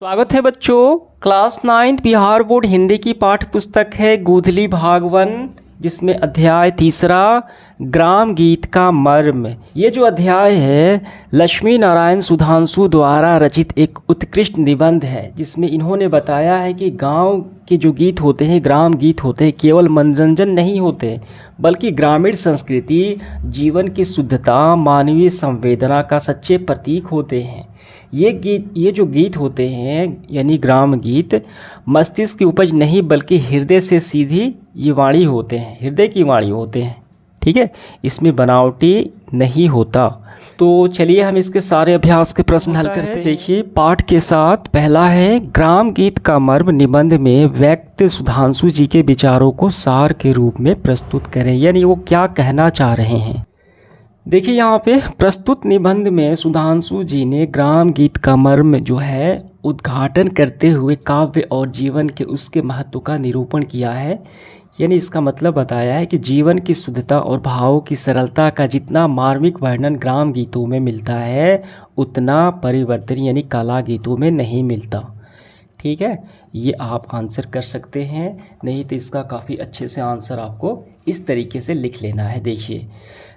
स्वागत है बच्चों। क्लास 9 बिहार बोर्ड हिंदी की पाठ्य पुस्तक है गोधली भाग 1, जिसमें अध्याय 3 ग्राम गीत का मर्म। ये जो अध्याय है लक्ष्मी नारायण सुधांशु द्वारा रचित एक उत्कृष्ट निबंध है, जिसमें इन्होंने बताया है कि गांव के जो गीत होते हैं, ग्राम गीत होते हैं, केवल मनोरंजन नहीं होते बल्कि ग्रामीण संस्कृति, जीवन की शुद्धता, मानवीय संवेदना का सच्चे प्रतीक होते हैं। ये जो गीत होते हैं यानी ग्राम गीत मस्तिष्क की उपज नहीं बल्कि हृदय से सीधी ये वाणी होते हैं, हृदय की वाणी होते हैं। ठीक है, इसमें बनावटी नहीं होता। तो चलिए हम इसके सारे अभ्यास के प्रश्न हल करते हैं। देखिए पाठ के साथ पहला है, ग्राम गीत का मर्म निबंध में व्यक्त सुधांशु जी के विचारों को सार के रूप में प्रस्तुत करें, यानी वो क्या कहना चाह रहे हैं। देखिए यहाँ पे प्रस्तुत निबंध में सुधांशु जी ने ग्राम गीत का मर्म जो है उद्घाटन करते हुए काव्य और जीवन के उसके महत्व का निरूपण किया है। यानी इसका मतलब बताया है कि जीवन की शुद्धता और भावों की सरलता का जितना मार्मिक वर्णन ग्राम गीतों में मिलता है, उतना परिवर्तन यानी कला गीतों में नहीं मिलता। ठीक है, ये आप आंसर कर सकते हैं, नहीं तो इसका काफ़ी अच्छे से आंसर आपको इस तरीके से लिख लेना है। देखिए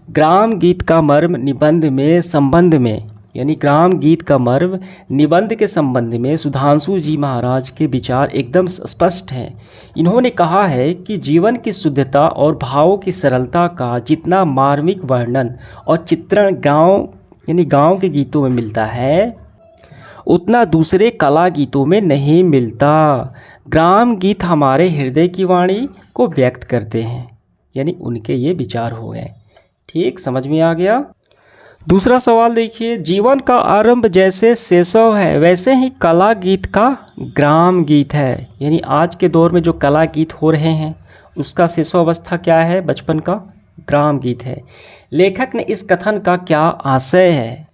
ग्राम गीत का मर्म निबंध में संबंध में, यानी ग्राम गीत का मर्म निबंध के संबंध में सुधांशु जी महाराज के विचार एकदम स्पष्ट हैं। इन्होंने कहा है कि जीवन की शुद्धता और भावों की सरलता का जितना मार्मिक वर्णन और चित्रण गांव के गीतों में मिलता है, उतना दूसरे कला गीतों में नहीं मिलता। ग्राम गीत हमारे हृदय की वाणी को व्यक्त करते हैं, यानी उनके ये विचार हो गए। ठीक, समझ में आ गया। दूसरा सवाल देखिए, जीवन का आरंभ जैसे शैशव है वैसे ही कला गीत का ग्राम गीत है। यानी आज के दौर में जो कला गीत हो रहे हैं उसका शैशव अवस्था क्या है, बचपन का ग्राम गीत है। लेखक ने इस कथन का क्या आशय है।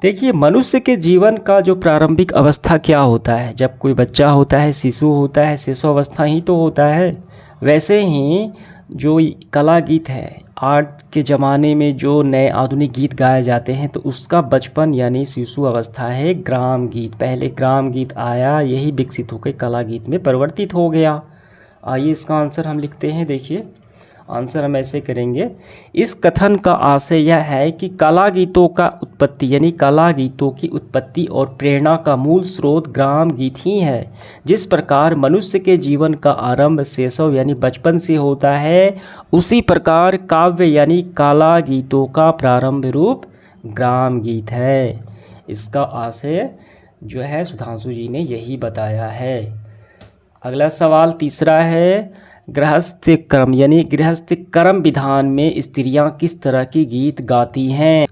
देखिए मनुष्य के जीवन का जो प्रारंभिक अवस्था क्या होता है, जब कोई बच्चा होता है, शिशु होता है, शैशव अवस्था ही तो होता है। वैसे ही जो कला गीत है आज के ज़माने में जो नए आधुनिक गीत गाए जाते हैं, तो उसका बचपन यानी शिशु अवस्था है ग्राम गीत। पहले ग्राम गीत आया, यही विकसित होकर कला गीत में परिवर्तित हो गया। आइए इसका आंसर हम लिखते हैं। देखिए आंसर हम ऐसे करेंगे, इस कथन का आशय यह है कि कला गीतों का उत्पत्ति यानी कला गीतों की उत्पत्ति और प्रेरणा का मूल स्रोत ग्राम गीत ही है। जिस प्रकार मनुष्य के जीवन का आरंभ शैशव यानी बचपन से होता है, उसी प्रकार काव्य यानी कला गीतों का प्रारंभ रूप ग्राम गीत है। इसका आशय जो है सुधांशु जी ने यही बताया है। अगला सवाल तीसरा है, गृहस्थ कर्म यानी गृहस्थ कर्म विधान में स्त्रियां किस तरह की गीत गाती हैं।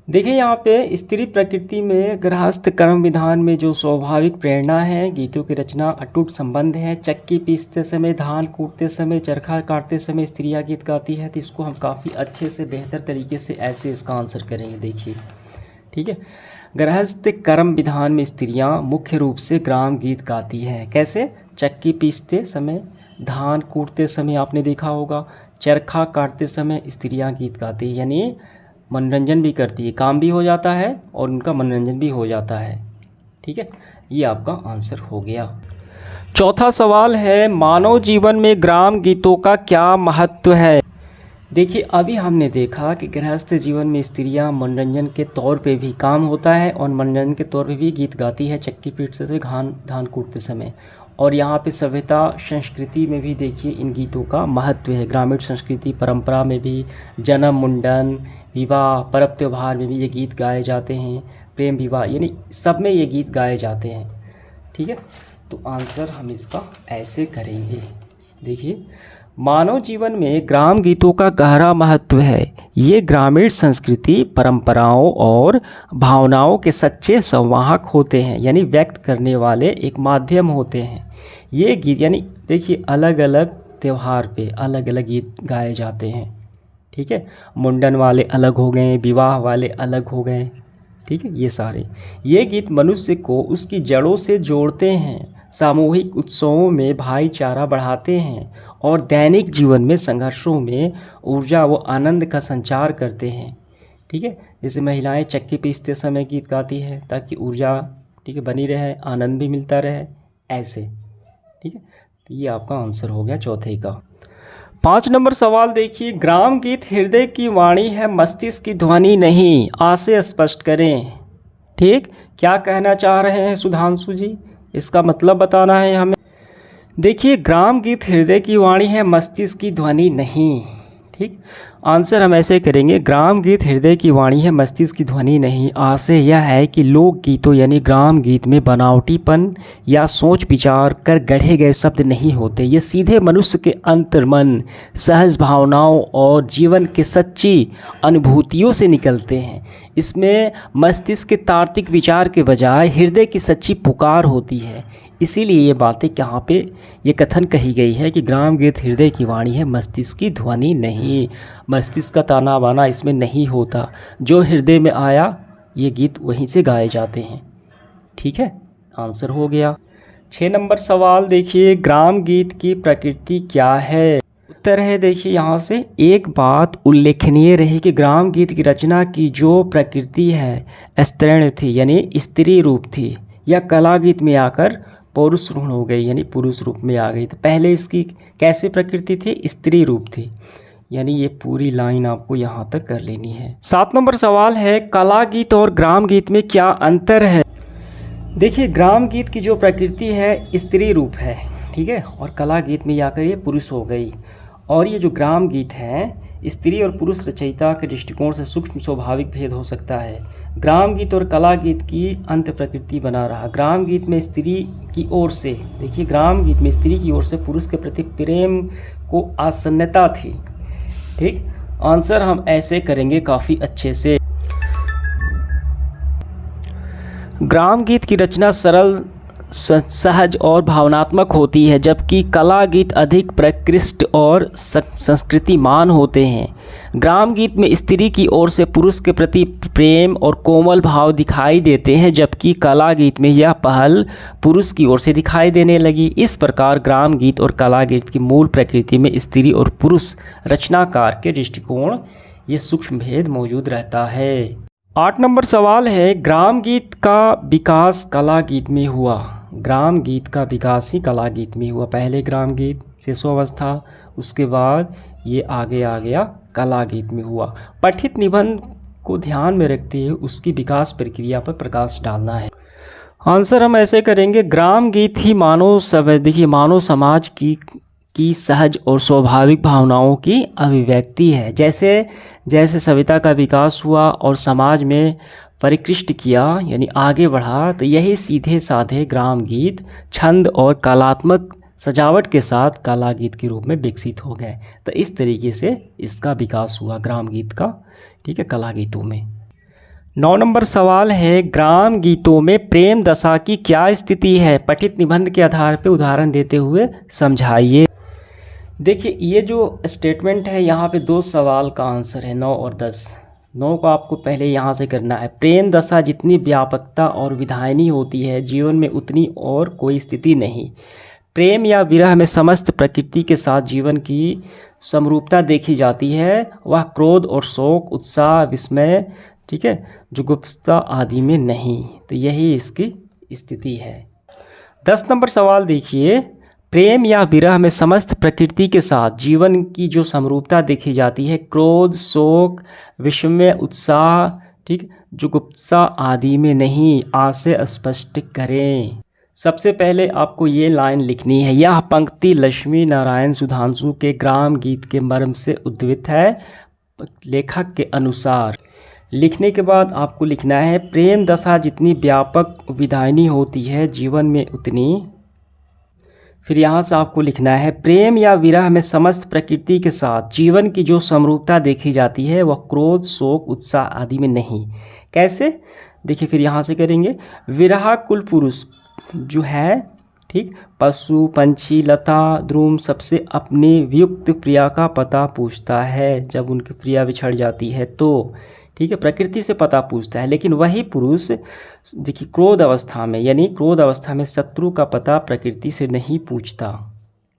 देखिए यहाँ पे स्त्री प्रकृति में गृहस्थ कर्म विधान में जो स्वाभाविक प्रेरणा है, गीतों की रचना अटूट संबंध है। चक्की पीसते समय, धान कूटते समय, चरखा काटते समय स्त्रियां गीत गाती है। तो इसको हम काफ़ी अच्छे से बेहतर तरीके से ऐसे इसका आंसर करेंगे। देखिए ठीक है, गृहस्थ कर्म विधान में स्त्रियां मुख्य रूप से ग्राम गीत गाती हैं। कैसे? चक्की पीसते समय, धान कूटते समय आपने देखा होगा, चरखा काटते समय स्त्रियां गीत गाती है, यानी मनोरंजन भी करती है, काम भी हो जाता है और उनका मनोरंजन भी हो जाता है। ठीक है, ये आपका आंसर हो गया। चौथा सवाल है, मानव जीवन में ग्राम गीतों का क्या महत्व है। देखिए अभी हमने देखा कि गृहस्थ जीवन में स्त्रियां मनोरंजन के तौर पे भी काम होता है और मनोरंजन के तौर पे भी गीत गाती है, चक्की पीटते समय, धान कूटते समय। और यहाँ पे सभ्यता संस्कृति में भी देखिए इन गीतों का महत्व है। ग्रामीण संस्कृति परंपरा में भी जन्म, मुंडन, विवाह, पर्व त्योहार में भी ये गीत गाए जाते हैं। प्रेम विवाह यानी सब में ये गीत गाए जाते हैं। ठीक है, तो आंसर हम इसका ऐसे करेंगे। देखिए मानव जीवन में ग्राम गीतों का गहरा महत्व है। ये ग्रामीण संस्कृति, परंपराओं और भावनाओं के सच्चे संवाहक होते हैं, यानी व्यक्त करने वाले एक माध्यम होते हैं। ये गीत यानी देखिए अलग अलग त्यौहार पे अलग अलग गीत गाए जाते हैं। ठीक है, मुंडन वाले अलग हो गए, विवाह वाले अलग हो गए। ठीक है, ये सारे ये गीत मनुष्य को उसकी जड़ों से जोड़ते हैं, सामूहिक उत्सवों में भाईचारा बढ़ाते हैं और दैनिक जीवन में संघर्षों में ऊर्जा व आनंद का संचार करते हैं। ठीक है, जैसे महिलाएं चक्की पीसते समय गीत गाती है ताकि ऊर्जा ठीक है, बनी रहे, आनंद भी मिलता रहे, ऐसे। ठीक है, तो ये आपका आंसर हो गया चौथे का। 5 नंबर सवाल देखिए, ग्राम गीत हृदय की वाणी है, मस्तिष्क की ध्वनि नहीं, आ से स्पष्ट करें। ठीक, क्या कहना चाह रहे हैं सुधांशु जी, इसका मतलब बताना है हमें। देखिए, ग्राम गीत हृदय की वाणी है, मस्तिष्क की ध्वनि नहीं। ठीक, आंसर हम ऐसे करेंगे, ग्राम गीत हृदय की वाणी है, मस्तिष्क की ध्वनि नहीं। आशय यह है कि लोक गीतों यानी ग्राम गीत में बनावटीपन या सोच विचार कर गढ़े गए शब्द नहीं होते। ये सीधे मनुष्य के अंतर्मन, सहज भावनाओं और जीवन के सच्ची अनुभूतियों से निकलते हैं। इसमें मस्तिष्क के तार्किक विचार के बजाय हृदय की सच्ची पुकार होती है। इसीलिए ये बातें यहाँ पे ये कथन कही गई है कि ग्राम गीत हृदय की वाणी है, मस्तिष्क की ध्वनि नहीं। मस्तिष्क का ताना बाना इसमें नहीं होता, जो हृदय में आया ये गीत वहीं से गाए जाते हैं। ठीक है, आंसर हो गया। 6 नंबर सवाल देखिए, ग्राम गीत की प्रकृति क्या है। उत्तर है देखिए यहाँ से, एक बात उल्लेखनीय रही कि ग्राम गीत की रचना की जो प्रकृति है स्त्रीण थी, यानी स्त्री रूप थी, या कला गीत में आकर पौरुष रूप हो गई, यानी पुरुष रूप में आ गई। तो पहले इसकी कैसे प्रकृति थी, स्त्री रूप थी, यानी ये पूरी लाइन आपको यहाँ तक कर लेनी है। 7 नंबर सवाल है, कला गीत और ग्राम गीत में क्या अंतर है। देखिए, ग्राम गीत की जो प्रकृति है स्त्री रूप है, ठीक है, और कला गीत में आकर ये पुरुष हो गई। और ये जो ग्राम गीत है, स्त्री और पुरुष रचयिता के दृष्टिकोण से सूक्ष्म स्वाभाविक भेद हो सकता है। ग्राम गीत और कला गीत की अंत प्रकृति बना रहा। ग्राम गीत में स्त्री की ओर से, देखिए, ग्राम गीत में स्त्री की ओर से पुरुष के प्रति प्रेम को आसन्नता थी। ठीक, आंसर हम ऐसे करेंगे काफ़ी अच्छे से। ग्राम गीत की रचना सरल, सहज और भावनात्मक होती है, जबकि कला गीत अधिक प्रकृष्ट और संस्कृतिमान होते हैं। ग्राम गीत में स्त्री की ओर से पुरुष के प्रति प्रेम और कोमल भाव दिखाई देते हैं, जबकि कला गीत में यह पहल पुरुष की ओर से दिखाई देने लगी। इस प्रकार ग्राम गीत और कला गीत की मूल प्रकृति में स्त्री और पुरुष रचनाकार के दृष्टिकोण ये सूक्ष्म भेद मौजूद रहता है। 8 नंबर सवाल है, ग्राम गीत का विकास कला गीत में हुआ। ग्राम गीत का विकास ही कला गीत में हुआ। पहले ग्राम गीत शेषावस्था, उसके बाद ये आगे आ गया कला गीत में हुआ। पठित निबंध को ध्यान में रखते हुए उसकी विकास प्रक्रिया पर प्रकाश डालना है। आंसर हम ऐसे करेंगे, ग्राम गीत ही मानव समाज की सहज और स्वाभाविक भावनाओं की अभिव्यक्ति है। जैसे जैसे सभ्यता का विकास हुआ और समाज में परिष्कृत किया, यानी आगे बढ़ा, तो यही सीधे साधे ग्राम गीत छंद और कलात्मक सजावट के साथ कला गीत के रूप में विकसित हो गए। तो इस तरीके से इसका विकास हुआ ग्राम गीत का, ठीक है, कला गीतों में। 9 नंबर सवाल है, ग्राम गीतों में प्रेम दशा की क्या स्थिति है। पठित निबंध के आधार पर उदाहरण देते हुए समझाइए। देखिए, ये जो स्टेटमेंट है यहाँ पे 2 सवाल का आंसर है, 9 और 10। 9 को आपको पहले यहाँ से करना है। प्रेम दशा जितनी व्यापकता और विधायनी होती है, जीवन में उतनी और कोई स्थिति नहीं। प्रेम या विरह में समस्त प्रकृति के साथ जीवन की समरूपता देखी जाती है। वह क्रोध और शोक, उत्साह, विस्मय, ठीक है, जुगुप्सा आदि में नहीं। तो यही इसकी स्थिति है। 10 नंबर सवाल देखिए, प्रेम या विरह में समस्त प्रकृति के साथ जीवन की जो समरूपता देखी जाती है, क्रोध, शोक, विस्मय, उत्साह, ठीक, जुगुप्सा आदि में नहीं। आशय स्पष्ट करें। सबसे पहले आपको ये लाइन लिखनी है, यह पंक्ति लक्ष्मी नारायण सुधांशु के ग्राम गीत के मर्म से उद्भूत है लेखक के अनुसार। लिखने के बाद आपको लिखना है, प्रेम दशा जितनी व्यापक विधायनी होती है, जीवन में उतनी। फिर यहाँ से आपको लिखना है, प्रेम या विरह में समस्त प्रकृति के साथ जीवन की जो समरूपता देखी जाती है, वह क्रोध, शोक, उत्साह आदि में नहीं। कैसे, देखिए, फिर यहाँ से करेंगे, विरह कुल पुरुष जो है, ठीक, पशु, पंछी, लता, द्रुम सबसे अपनी वियुक्त प्रिया का पता पूछता है। जब उनकी प्रिया बिछड़ जाती है तो, ठीक है, प्रकृति से पता पूछता है। लेकिन वही पुरुष, देखिए, क्रोध अवस्था में, यानी क्रोध अवस्था में शत्रु का पता प्रकृति से नहीं पूछता।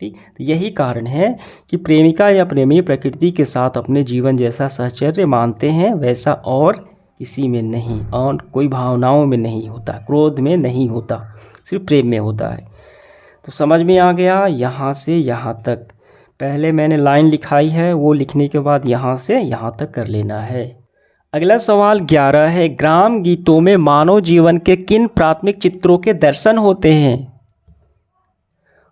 ठीक, तो यही कारण है कि प्रेमिका या प्रेमी प्रकृति के साथ अपने जीवन जैसा सहचर्य मानते हैं, वैसा और किसी में नहीं, और कोई भावनाओं में नहीं होता, क्रोध में नहीं होता, सिर्फ प्रेम में होता है। तो समझ में आ गया यहाँ से यहाँ तक। पहले मैंने लाइन लिखाई है, वो लिखने के बाद यहाँ से यहाँ तक कर लेना है। अगला सवाल 11 है, ग्राम गीतों में मानव जीवन के किन प्राथमिक चित्रों के दर्शन होते हैं?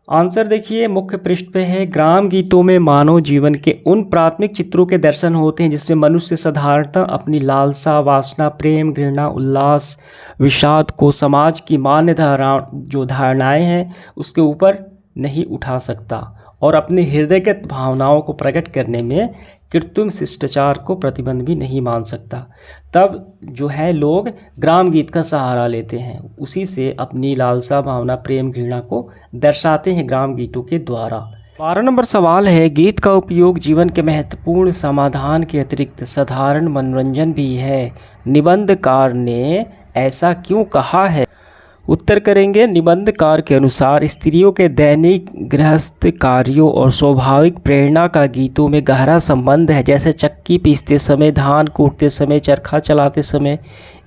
आंसर देखिए मुख्य पृष्ठ पे है, ग्राम गीतों में मानव जीवन के उन प्राथमिक चित्रों के दर्शन होते हैं जिसमें मनुष्य साधारणतः अपनी लालसा, वासना, प्रेम, घृणा, उल्लास, विषाद को समाज की मान्य धारणाएं हैं उसके ऊपर नहीं उठा सकता और अपनी हृदयगत भावनाओं को प्रकट करने में कृत्रिम शिष्टाचार को प्रतिबंध भी नहीं मान सकता। तब जो है लोग ग्राम गीत का सहारा लेते हैं, उसी से अपनी लालसा, भावना, प्रेम, घृणा को दर्शाते हैं ग्राम गीतों के द्वारा। 12 नंबर सवाल है, गीत का उपयोग जीवन के महत्वपूर्ण समाधान के अतिरिक्त साधारण मनोरंजन भी है, निबंधकार ने ऐसा क्यों कहा है? उत्तर करेंगे, निबंधकार के अनुसार स्त्रियों के दैनिक गृहस्थ कार्यों और स्वाभाविक प्रेरणा का गीतों में गहरा संबंध है। जैसे चक्की पीसते समय, धान कूटते समय, चरखा चलाते समय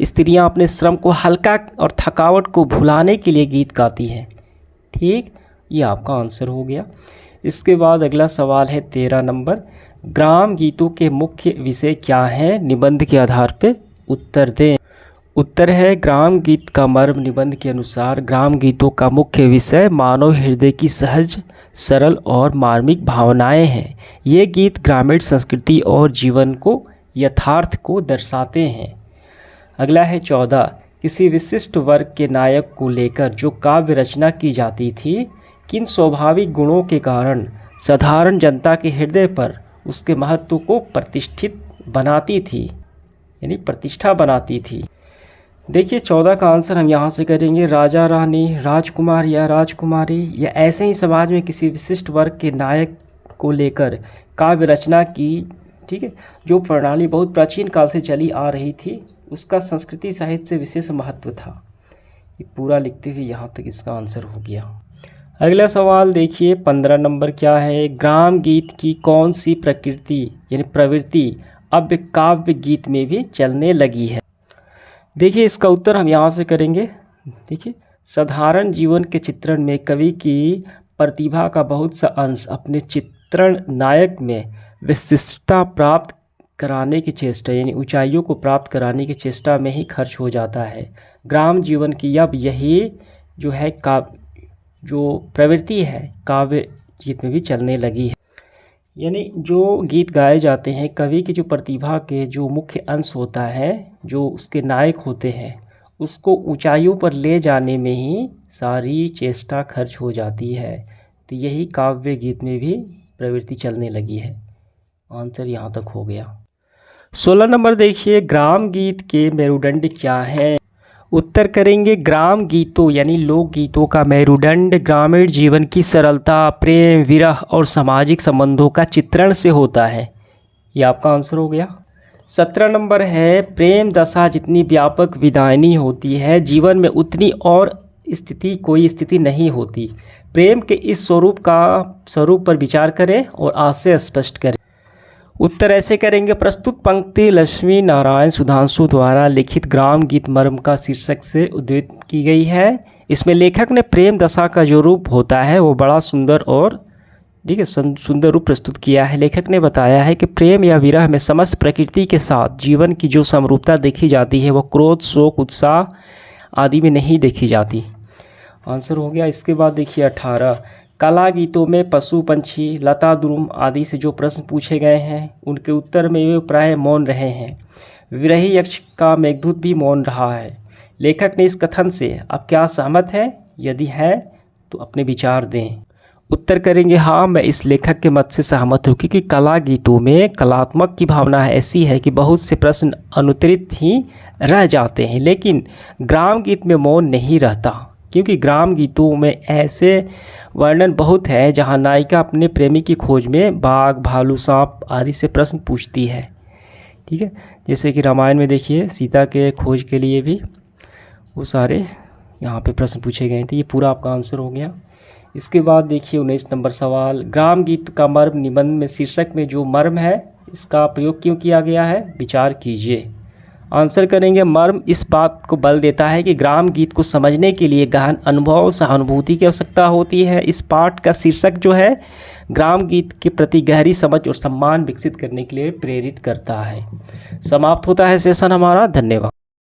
स्त्रियां अपने श्रम को हल्का और थकावट को भुलाने के लिए गीत गाती हैं। ठीक, ये आपका आंसर हो गया। इसके बाद अगला सवाल है 13 नंबर, ग्राम गीतों के मुख्य विषय क्या हैं? निबंध के आधार पर उत्तर दें। उत्तर है, ग्राम गीत का मर्म निबंध के अनुसार ग्राम गीतों का मुख्य विषय मानव हृदय की सहज, सरल और मार्मिक भावनाएं हैं। ये गीत ग्रामीण संस्कृति और जीवन को, यथार्थ को दर्शाते हैं। अगला है 14, किसी विशिष्ट वर्ग के नायक को लेकर जो काव्य रचना की जाती थी, किन स्वाभाविक गुणों के कारण साधारण जनता के हृदय पर उसके महत्व को प्रतिष्ठित बनाती थी, यानी प्रतिष्ठा बनाती थी? देखिए 14 का आंसर हम यहाँ से करेंगे, राजा रानी, राजकुमार या राजकुमारी, या ऐसे ही समाज में किसी विशिष्ट वर्ग के नायक को लेकर काव्य रचना की। ठीक है, जो प्रणाली बहुत प्राचीन काल से चली आ रही थी, उसका संस्कृति साहित्य से विशेष महत्व था। ये पूरा लिखते हुए यहाँ तक इसका आंसर हो गया। अगला सवाल देखिए 15 नंबर क्या है, ग्राम गीत की कौन सी प्रकृति यानी प्रवृत्ति अब काव्य गीत में भी चलने लगी है? देखिए इसका उत्तर हम यहाँ से करेंगे। देखिए, साधारण जीवन के चित्रण में कवि की प्रतिभा का बहुत सा अंश अपने चित्रण नायक में विशिष्टता प्राप्त कराने की चेष्टा, यानी ऊंचाइयों को प्राप्त कराने की चेष्टा में ही खर्च हो जाता है। ग्राम जीवन की अब यही जो है जो प्रवृत्ति है काव्य गीत में भी चलने लगी है। यानी जो गीत गाए जाते हैं, कवि की जो प्रतिभा के जो मुख्य अंश होता है, जो उसके नायक होते हैं, उसको ऊंचाइयों पर ले जाने में ही सारी चेष्टा खर्च हो जाती है। तो यही काव्य गीत में भी प्रवृत्ति चलने लगी है। आंसर यहाँ तक हो गया। 16 नंबर देखिए, ग्राम गीत के मेरुदंड क्या है? उत्तर करेंगे, ग्राम गीतों यानी लोक गीतों का मेरुदंड ग्रामीण जीवन की सरलता, प्रेम, विरह और सामाजिक संबंधों का चित्रण से होता है। ये आपका आंसर हो गया। 17 नंबर है, प्रेम दशा जितनी व्यापक विदायनी होती है, जीवन में उतनी और कोई स्थिति नहीं होती। प्रेम के इस स्वरूप पर विचार करें और आशय स्पष्ट करें। उत्तर ऐसे करेंगे, प्रस्तुत पंक्ति लक्ष्मी नारायण सुधांशु द्वारा लिखित ग्राम गीत मर्म का शीर्षक से उद्धृत की गई है। इसमें लेखक ने प्रेम दशा का जो रूप होता है वो बड़ा सुंदर और सुंदर रूप प्रस्तुत किया है। लेखक ने बताया है कि प्रेम या विरह में समस्त प्रकृति के साथ जीवन की जो समरूपता देखी जाती है वह क्रोध, शोक, उत्साह आदि में नहीं देखी जाती। आंसर हो गया। इसके बाद देखिए 18, कला गीतों में पशु पंछी, लता द्रुम आदि से जो प्रश्न पूछे गए हैं उनके उत्तर में वे प्राय मौन रहे हैं। विरही यक्ष का मेघदूत भी मौन रहा है। लेखक ने इस कथन से अब क्या सहमत है? यदि है तो अपने विचार दें। उत्तर करेंगे, हाँ मैं इस लेखक के मत से सहमत हूँ, क्योंकि कला गीतों में कलात्मक की भावना ऐसी है कि बहुत से प्रश्न अनुत्तरित ही रह जाते हैं, लेकिन ग्राम गीत में मौन नहीं रहता, क्योंकि ग्राम गीतों में ऐसे वर्णन बहुत है जहाँ नायिका अपने प्रेमी की खोज में बाघ, भालू, सांप आदि से प्रश्न पूछती है। ठीक है, जैसे कि रामायण में देखिए सीता के खोज के लिए भी वो सारे यहाँ पे प्रश्न पूछे गए थे। ये पूरा आपका आंसर हो गया। इसके बाद देखिए 19 नंबर सवाल, ग्राम गीत का मर्म निबंध में शीर्षक में जो मर्म है इसका प्रयोग क्यों किया गया है? विचार कीजिए। आंसर करेंगे मर्म इस बात को बल देता है कि ग्राम गीत को समझने के लिए गहन अनुभव सहानुभूति की आवश्यकता होती है। इस पाठ का शीर्षक जो है ग्राम गीत के प्रति गहरी समझ और सम्मान विकसित करने के लिए प्रेरित करता है। समाप्त होता है सेशन हमारा। धन्यवाद।